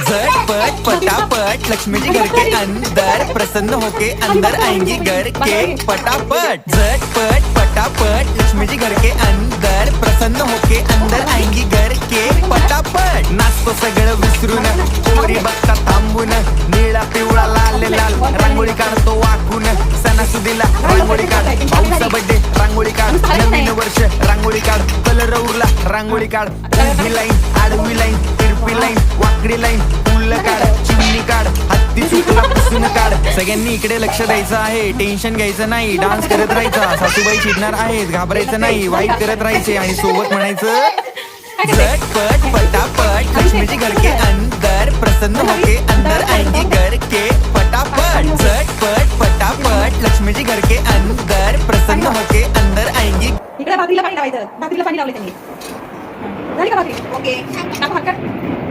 झटपट फटाफट लक्ष्मी जी घर के अंदर प्रसन्न होके अंदर आएंगी घर के फटाफट। झटपट फटाफट लक्ष्मी जी घर के अंदर प्रसन्न होके अंदर आएंगी घर के फटाफट। नाचतो सगळं विसरून पोरी बघता थांबून निळा पिवळा लाल लाल रांगोळी काढतो वाकून सणासुदीला रांगोळी काढ भाऊचा बर्थडे रांगोळी काढ नवीन वर्ष रांगोळी काढ कलर उरला रांगोळी काढ उभी लाईन आडवी लाईन तिरपी लाईन वाकडी लाईन फुल काढ चिमणी काढ हत्ती चुकला पुसून काढ। सगळ्यांनी इकडे लक्ष द्यायचं आहे टेन्शन घ्यायचं नाही डान्स करत राहायचा सासूबाई चिडणार आहेत घाबरायचं नाही वाईट करत राहायचे आणि सोबत म्हणायचं झटपट फटाफट लक्ष्मी जी घर के अंदर प्रसन्न होके अंदर आएंगी घर के फटाफट। झटपट फटाफट लक्ष्मी जी घर के अंदर प्रसन्न होके अंदर आएंगी। इकडे भाकरीला पाणी लावायचं भाकरीला पाणी लावले त्यांनी झाली का भाकरी ओके टाकू हात